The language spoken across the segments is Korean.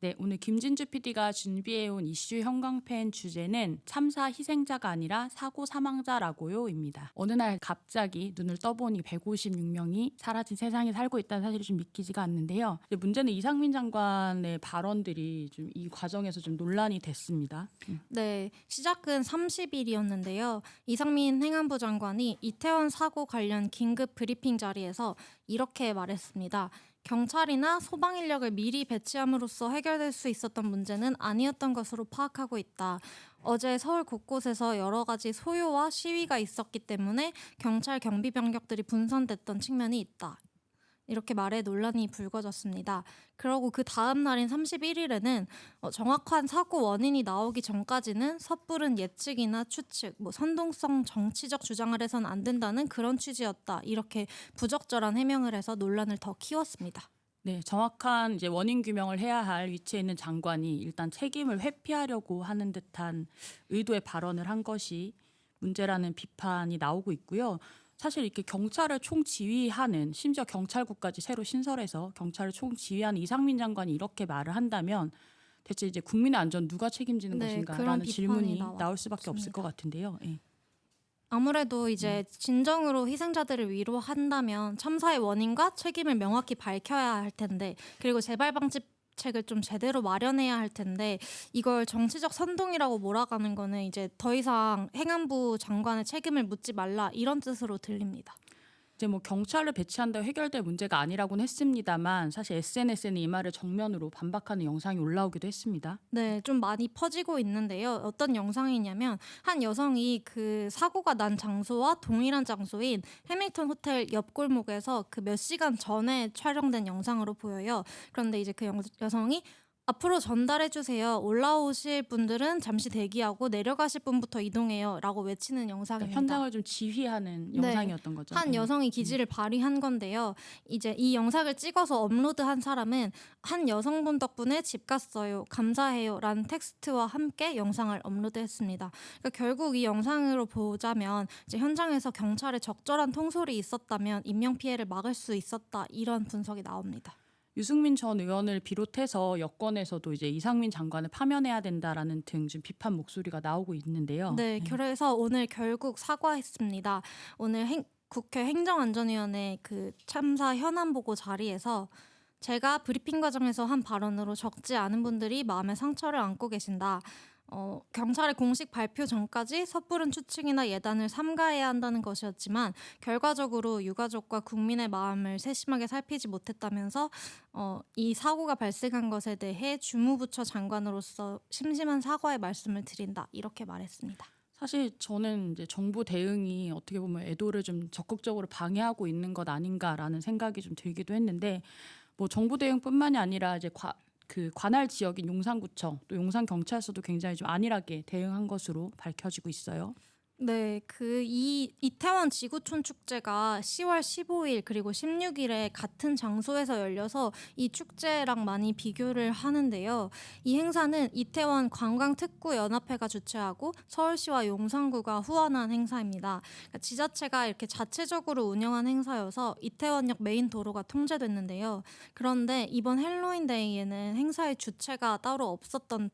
네, 오늘 김진주 PD가 준비해온 이슈 형광펜 주제는 참사 희생자가 아니라 사고 사망자라고요입니다. 어느 날 갑자기 눈을 떠보니 156명이 사라진 세상에 살고 있다는 사실이 좀 믿기지가 않는데요. 이제 문제는 이상민 장관의 발언들이 좀 이 과정에서 좀 논란이 됐습니다. 네, 시작은 30일이었는데요. 이상민 행안부 장관이 이태원 사고 관련 긴급 브리핑 자리에서 이렇게 말했습니다. 경찰이나 소방 인력을 미리 배치함으로써 해결될 수 있었던 문제는 아니었던 것으로 파악하고 있다. 어제 서울 곳곳에서 여러 가지 소요와 시위가 있었기 때문에 경찰 경비 병력들이 분산됐던 측면이 있다. 이렇게 말해 논란이 불거졌습니다. 그러고 그 다음 날인 31일에는 정확한 사고 원인이 나오기 전까지는 섣부른 예측이나 추측, 선동성 정치적 주장을 해서는 안 된다는 그런 취지였다. 이렇게 부적절한 해명을 해서 논란을 더 키웠습니다. 네, 정확한 이제 원인 규명을 해야 할 위치에 있는 장관이 일단 책임을 회피하려고 하는 듯한 의도의 발언을 한 것이 문제라는 비판이 나오고 있고요. 사실 이렇게 경찰을 총지휘하는, 심지어 경찰국까지 새로 신설해서 경찰을 총지휘하는 이상민 장관이 이렇게 말을 한다면 대체 이제 국민의 안전 누가 책임지는 네, 것인가라는 그런 질문이 비판이 나올 수밖에 없을 것 나왔습니다. 같은데요. 예. 아무래도 이제 진정으로 희생자들을 위로한다면 참사의 원인과 책임을 명확히 밝혀야 할 텐데, 그리고 재발 방지책을 좀 제대로 마련해야 할 텐데, 이걸 정치적 선동이라고 몰아가는 거는 이제 더 이상 행안부 장관의 책임을 묻지 말라 이런 뜻으로 들립니다. 이제 뭐 경찰을 배치한다고 해결될 문제가 아니라고는 했습니다만 사실 SNS에는 이 말을 정면으로 반박하는 영상이 올라오기도 했습니다. 네, 좀 많이 퍼지고 있는데요. 어떤 영상이냐면 한 여성이 그 사고가 난 장소와 동일한 장소인 해밀턴 호텔 옆 골목에서 그 몇 시간 전에 촬영된 영상으로 보여요. 그런데 이제 그 여성이 앞으로 전달해 주세요. 올라오실 분들은 잠시 대기하고 내려가실 분부터 이동해요. 라고 외치는 그러니까 영상입니다. 현장을 좀 지휘하는 네. 영상이었던 거죠. 한 예. 여성이 기지를 발휘한 건데요. 이제 이 영상을 찍어서 업로드한 사람은 한 여성분 덕분에 집 갔어요. 감사해요. 라는 텍스트와 함께 영상을 업로드했습니다. 그러니까 결국 이 영상으로 보자면 이제 현장에서 경찰의 적절한 통솔이 있었다면 인명피해를 막을 수 있었다. 이런 분석이 나옵니다. 유승민 전 의원을 비롯해서 여권에서도 이제 이상민 장관을 파면해야 된다라는 등 좀 비판 목소리가 나오고 있는데요. 네, 그래서 오늘 결국 사과했습니다. 오늘 국회 행정안전위원회 그 참사 현안 보고 자리에서 제가 브리핑 과정에서 한 발언으로 적지 않은 분들이 마음의 상처를 안고 계신다. 경찰의 공식 발표 전까지 섣부른 추측이나 예단을 삼가해야 한다는 것이었지만 결과적으로 유가족과 국민의 마음을 세심하게 살피지 못했다면서 이 사고가 발생한 것에 대해 주무부처 장관으로서 심심한 사과의 말씀을 드린다. 이렇게 말했습니다. 사실 저는 이제 정부 대응이 어떻게 보면 애도를 좀 적극적으로 방해하고 있는 것 아닌가라는 생각이 좀 들기도 했는데 뭐 정부 대응뿐만이 아니라 이제 그 관할 지역인 용산구청 또 용산경찰서도 굉장히 좀 안일하게 대응한 것으로 밝혀지고 있어요. 네, 이태원 지구촌 축제가 10월 15일 그리고 16일에 같은 장소에서 열려서 이 축제랑 많이 비교를 하는데요. 이 행사는 이태원 관광특구연합회가 주최하고 서울시와 용산구가 후원한 행사입니다. 그러니까 지자체가 이렇게 자체적으로 운영한 행사여서 이태원역 메인 도로가 통제됐는데요. 그런데 이번 헬로윈데이에는 행사의 주체가 따로 없었던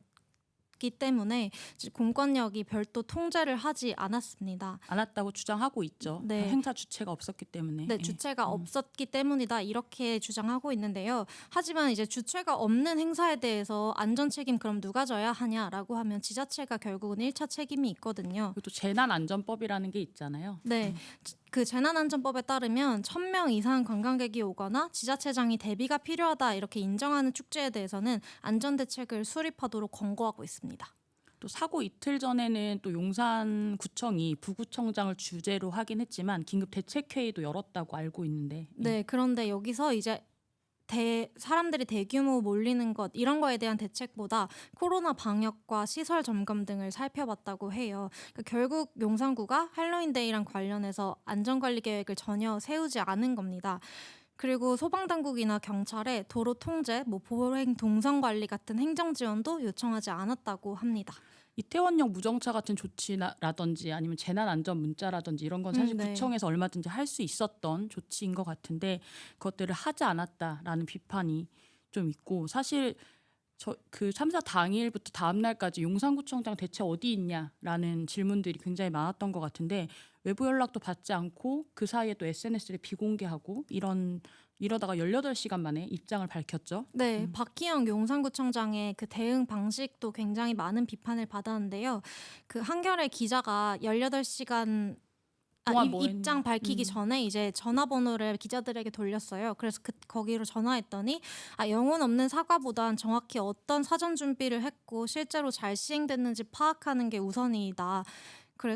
기 때문에 공권력이 별도 통제를 하지 않았습니다. 않았다고 주장하고 있죠. 네. 행사 주체가 없었기 때문에. 네, 예. 주체가 없었기 때문이다 이렇게 주장하고 있는데요. 하지만 이제 주체가 없는 행사에 대해서 안전 책임 그럼 누가 져야 하냐라고 하면 지자체가 결국은 1차 책임이 있거든요. 그리고 또 재난안전법이라는 게 있잖아요. 네. 그 재난안전법에 따르면 1,000명 이상 관광객이 오거나 지자체장이 대비가 필요하다 이렇게 인정하는 축제에 대해서는 안전대책을 수립하도록 권고하고 있습니다. 또 사고 이틀 전에는 또 용산구청이 부구청장을 주재로 하긴 했지만 긴급 대책회의도 열었다고 알고 있는데. 네, 그런데 여기서 이제 사람들이 대규모 몰리는 것 이런 거에 대한 대책보다 코로나 방역과 시설 점검 등을 살펴봤다고 해요. 그러니까 결국 용산구가 할로윈데이랑 관련해서 안전관리 계획을 전혀 세우지 않은 겁니다. 그리고 소방당국이나 경찰에 도로 통제, 보행 동선 관리 같은 행정 지원도 요청하지 않았다고 합니다. 이태원역 무정차 같은 조치라든지 아니면 재난안전 문자라든지 이런 건 사실 네. 구청에서 얼마든지 할 수 있었던 조치인 것 같은데 그것들을 하지 않았다라는 비판이 좀 있고 사실 그 참사 당일부터 다음 날까지 용산구청장 대체 어디 있냐라는 질문들이 굉장히 많았던 것 같은데 외부 연락도 받지 않고 그 사이에 또 SNS를 비공개하고 이러다가 18시간 만에 입장을 밝혔죠. 네, 박희영 용산구청장의 그 대응 방식도 굉장히 많은 비판을 받았는데요. 그 한겨레 기자가 18시간 동안 뭐 입장 했냐. 밝히기 전에 이제 전화번호를 기자들에게 돌렸어요. 그래서 거기로 전화했더니 영혼 없는 사과보단 정확히 어떤 사전 준비를 했고 실제로 잘 시행됐는지 파악하는 게 우선이다.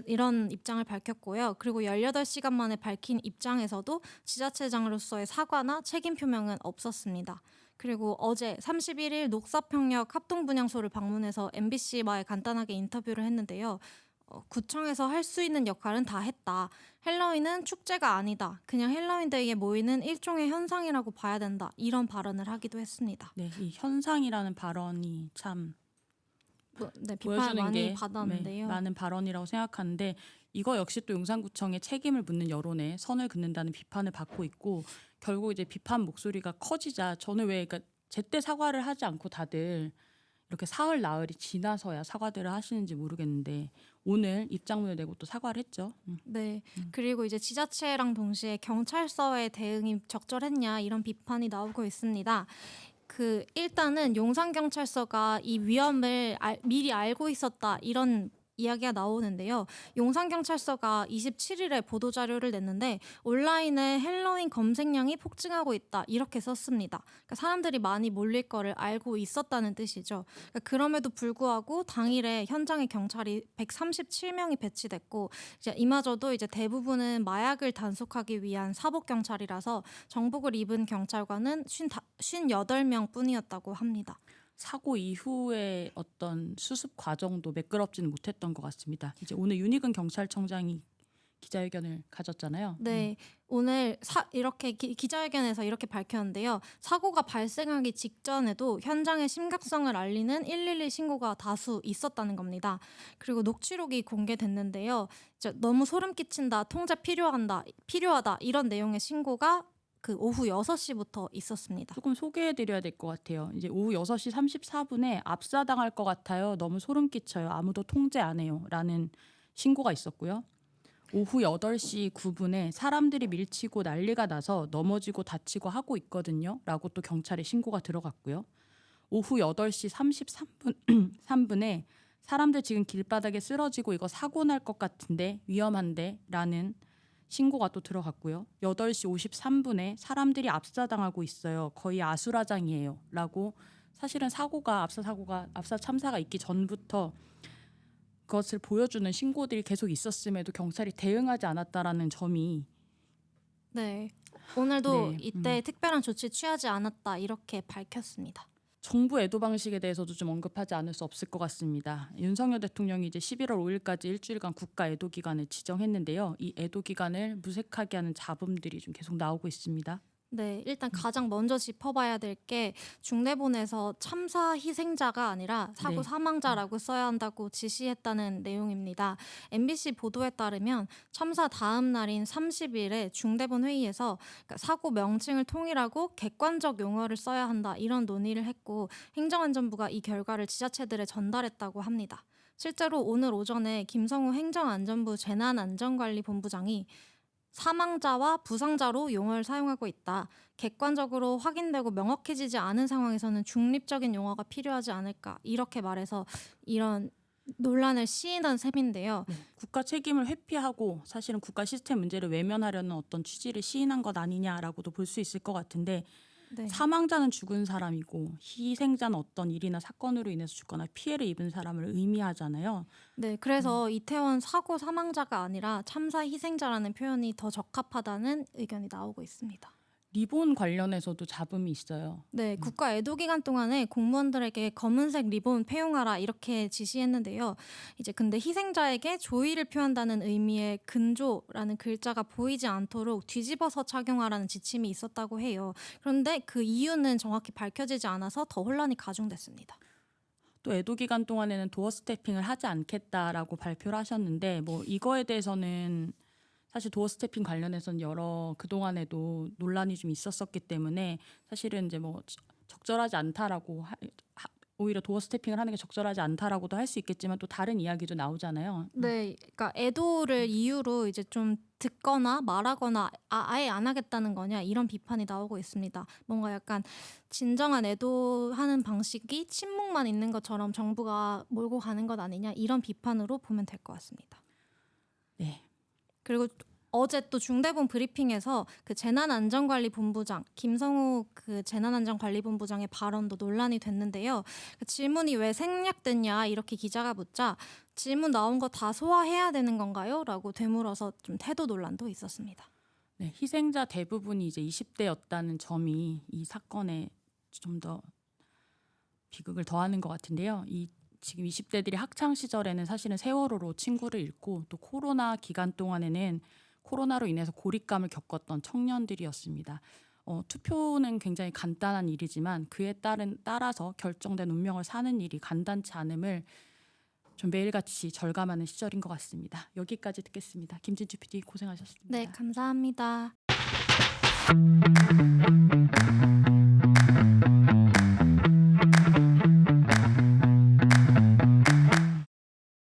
이런 입장을 밝혔고요. 그리고 18시간 만에 밝힌 입장에서도 지자체장으로서의 사과나 책임 표명은 없었습니다. 그리고 어제 31일 녹사평역 합동분향소를 방문해서 MBC와의 간단하게 인터뷰를 했는데요. 구청에서 할 수 있는 역할은 다 했다. 헬로윈은 축제가 아니다. 그냥 헬로윈데이에 모이는 일종의 현상이라고 봐야 된다. 이런 발언을 하기도 했습니다. 네, 이 현상이라는 발언이 참 네, 비판 보여주는 많이 게 받았는데요. 많은 발언이라고 생각하는데 이거 역시 또 용산구청의 책임을 묻는 여론에 선을 긋는다는 비판을 받고 있고 결국 이제 비판 목소리가 커지자 저는 왜 그러니까 제때 사과를 하지 않고 다들 이렇게 사흘 나흘이 지나서야 사과들을 하시는지 모르겠는데 오늘 입장문을 내고 또 사과를 했죠. 네. 그리고 이제 지자체랑 동시에 경찰서의 대응이 적절했냐 이런 비판이 나오고 있습니다. 일단은 용산경찰서가 이 위험을 미리 알고 있었다 이런 이야기가 나오는데요. 용산경찰서가 27일에 보도자료를 냈는데 온라인에 헬로윈 검색량이 폭증하고 있다 이렇게 썼습니다. 그러니까 사람들이 많이 몰릴 거를 알고 있었다는 뜻이죠. 그러니까 그럼에도 불구하고 당일에 현장에 경찰이 137명이 배치됐고 이마저도 이제 대부분은 마약을 단속하기 위한 사복경찰이라서 정복을 입은 경찰관은 58명 뿐이었다고 합니다. 사고 이후에 어떤 수습 과정도 매끄럽지는 못했던 것 같습니다. 이제 오늘 윤희근 경찰청장이 기자회견을 가졌잖아요. 네, 오늘 이렇게 기자회견에서 이렇게 밝혔는데요. 사고가 발생하기 직전에도 현장의 심각성을 알리는 112 신고가 다수 있었다는 겁니다. 그리고 녹취록이 공개됐는데요. 너무 소름 끼친다, 통제 필요하다 이런 내용의 신고가 오후 6시부터 있었습니다. 조금 소개해드려야 될 것 같아요. 이제 오후 6시 34분에 압사당할 것 같아요. 너무 소름 끼쳐요. 아무도 통제 안 해요. 라는 신고가 있었고요. 오후 8시 9분에 사람들이 밀치고 난리가 나서 넘어지고 다치고 하고 있거든요. 라고 또 경찰에 신고가 들어갔고요. 오후 8시 33분에 사람들 지금 길바닥에 쓰러지고 이거 사고 날 것 같은데 위험한데 라는 신고가 또 들어갔고요. 8시 53분에 사람들이 압사당하고 있어요. 거의 아수라장이에요. 라고 사실은 압사 참사가 있기 전부터 그것을 보여주는 신고들이 계속 있었음에도 경찰이 대응하지 않았다라는 점이 네. 오늘도 네, 이때 특별한 조치 취하지 않았다 이렇게 밝혔습니다. 정부 애도 방식에 대해서도 좀 언급하지 않을 수 없을 것 같습니다. 윤석열 대통령이 이제 11월 5일까지 일주일간 국가 애도 기간을 지정했는데요. 이 애도 기간을 무색하게 하는 잡음들이 좀 계속 나오고 있습니다. 네, 일단 가장 먼저 짚어봐야 될 게 중대본에서 참사 희생자가 아니라 사고 네. 사망자라고 써야 한다고 지시했다는 내용입니다. MBC 보도에 따르면 참사 다음 날인 30일에 중대본 회의에서 사고 명칭을 통일하고 객관적 용어를 써야 한다 이런 논의를 했고 행정안전부가 이 결과를 지자체들에 전달했다고 합니다. 실제로 오늘 오전에 김성우 행정안전부 재난안전관리본부장이 사망자와 부상자로 용어를 사용하고 있다. 객관적으로 확인되고 명확해지지 않은 상황에서는 중립적인 용어가 필요하지 않을까 이렇게 말해서 이런 논란을 시인한 셈인데요. 국가 책임을 회피하고 사실은 국가 시스템 문제를 외면하려는 어떤 취지를 시인한 것 아니냐라고도 볼 수 있을 것 같은데 네. 사망자는 죽은 사람이고 희생자는 어떤 일이나 사건으로 인해서 죽거나 피해를 입은 사람을 의미하잖아요. 네, 그래서 이태원 사고 사망자가 아니라 참사 희생자라는 표현이 더 적합하다는 의견이 나오고 있습니다. 리본 관련해서도 잡음이 있어요. 네, 국가 애도 기간 동안에 공무원들에게 검은색 리본 폐용하라 이렇게 지시했는데요. 근데 희생자에게 조의를 표한다는 의미의 근조라는 글자가 보이지 않도록 뒤집어서 착용하라는 지침이 있었다고 해요. 그런데 그 이유는 정확히 밝혀지지 않아서 더 혼란이 가중됐습니다. 또 애도 기간 동안에는 도어 스태핑을 하지 않겠다라고 발표를 하셨는데 뭐 이거에 대해서는 사실 도어 스태핑 관련해서는 여러 그동안에도 논란이 좀 있었었기 때문에 사실은 이제 뭐 적절하지 않다라고 오히려 도어 스태핑을 하는 게 적절하지 않다라고도 할 수 있겠지만 또 다른 이야기도 나오잖아요. 네, 그러니까 애도를 이유로 이제 좀 듣거나 말하거나 아예 안 하겠다는 거냐 이런 비판이 나오고 있습니다. 뭔가 약간 진정한 애도하는 방식이 침묵만 있는 것처럼 정부가 몰고 가는 것 아니냐 이런 비판으로 보면 될 것 같습니다. 네. 그리고 어제 또 중대본 브리핑에서 그 재난안전관리본부장 김성우 그 재난안전관리본부장의 발언도 논란이 됐는데요. 그 질문이 왜 생략됐냐 이렇게 기자가 묻자 질문 나온 거 다 소화해야 되는 건가요? 라고 되물어서 좀 태도 논란도 있었습니다. 네, 희생자 대부분이 이제 20대였다는 점이 이 사건에 좀 더 비극을 더하는 것 같은데요. 지금 20대들이 학창 시절에는 사실은 세월호로 친구를 잃고 또 코로나 기간 동안에는 코로나로 인해서 고립감을 겪었던 청년들이었습니다. 투표는 굉장히 간단한 일이지만 그에 따라서 결정된 운명을 사는 일이 간단치 않음을 좀 매일같이 절감하는 시절인 것 같습니다. 여기까지 듣겠습니다. 김진주 PD 고생하셨습니다. 네, 감사합니다.